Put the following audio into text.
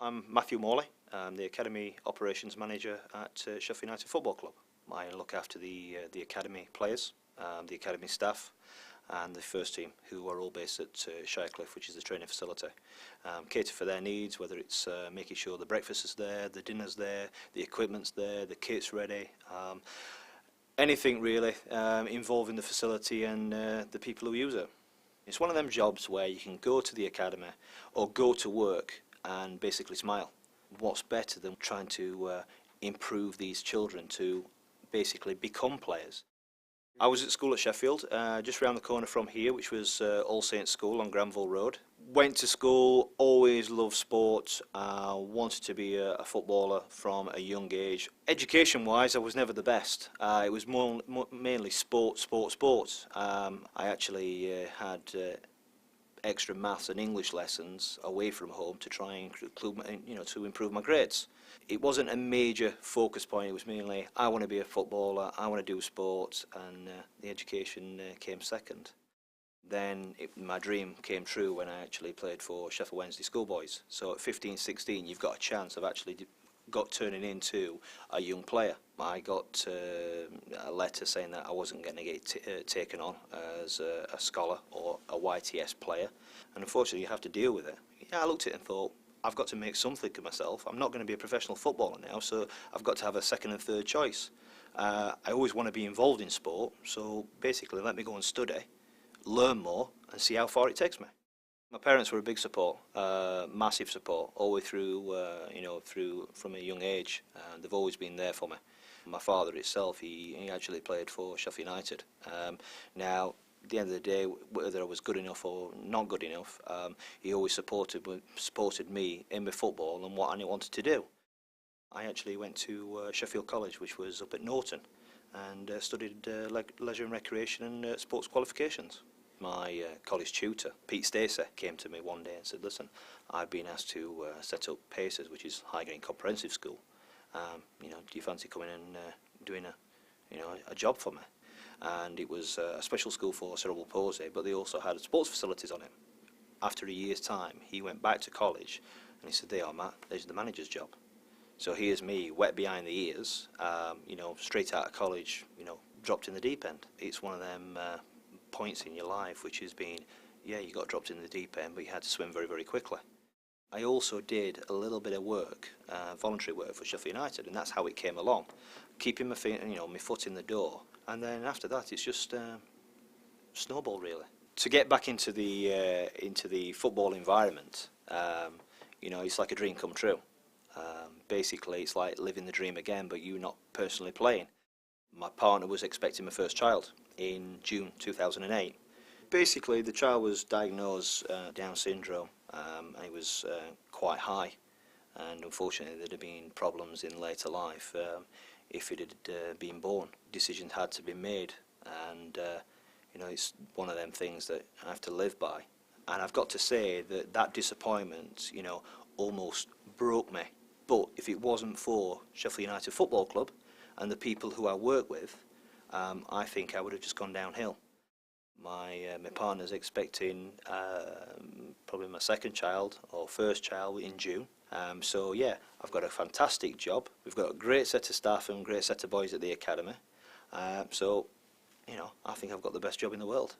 I'm Matthew Morley. I'm the Academy Operations Manager at Sheffield United Football Club. I look after the Academy players, the Academy staff and the first team, who are all based at Shirecliffe, which is the training facility. Cater for their needs, whether it's making sure the breakfast is there, the dinner's there, the equipment's there, the kit's ready, anything really involving the facility and the people who use it. It's one of them jobs where you can go to the academy or go to work and basically smile. What's better than trying to improve these children to basically become players? I was at school at Sheffield, just round the corner from here, which was All Saints School on Granville Road. Went to school, always loved sport, wanted to be a footballer from a young age. Education-wise, I was never the best. It was mainly sport. I actually had extra maths and English lessons away from home to try and to improve my grades. It wasn't a major focus point. It was mainly I want to be a footballer, I want to do sports, and the education came second. Then my dream came true when I actually played for Sheffield Wednesday schoolboys. So at 15, 16, you've got a chance of actually turning into a young player. I got a letter saying that I wasn't going to get taken on as a scholar or a YTS player, and unfortunately you have to deal with it. Yeah, I looked at it and thought, I've got to make something of myself. I'm not going to be a professional footballer now, so I've got to have a second and third choice. I always want to be involved in sport, so basically let me go and study, learn more, and see how far it takes me. My parents were a big support, massive support, all the way through from a young age. They've always been there for me. My father himself, he actually played for Sheffield United. Now, at the end of the day, whether I was good enough or not good enough, he always supported me in my football and what I wanted to do. I actually went to Sheffield College, which was up at Norton, and studied leisure and recreation and sports qualifications. My college tutor, Pete Stacey, came to me one day and said, listen, I've been asked to set up PACES, which is High Green Comprehensive School. Do you fancy coming and doing a job for me? And it was a special school for cerebral palsy, but they also had sports facilities on it. After a year's time, he went back to college and he said, there you are, Matt, there's the manager's job. So here's me, wet behind the ears, straight out of college, dropped in the deep end. It's one of them points in your life which has been, yeah, you got dropped in the deep end, but you had to swim very, very quickly. I also did a little bit of work, voluntary work for Sheffield United, and that's how it came along, keeping my feet, my foot in the door. And then after that, it's just snowball really. To get back into the football environment, it's like a dream come true. Basically, it's like living the dream again, but you not personally playing. My partner was expecting my first child in June 2008. Basically, the child was diagnosed Down syndrome, and it was quite high. And unfortunately, there'd have been problems in later life if it had been born. Decisions had to be made, and it's one of them things that I have to live by. And I've got to say that disappointment, almost broke me. But if it wasn't for Sheffield United Football Club and the people who I work with, I think I would have just gone downhill. My partner's expecting probably my second child or first child in June. So yeah, I've got a fantastic job. We've got a great set of staff and a great set of boys at the academy. So, I think I've got the best job in the world.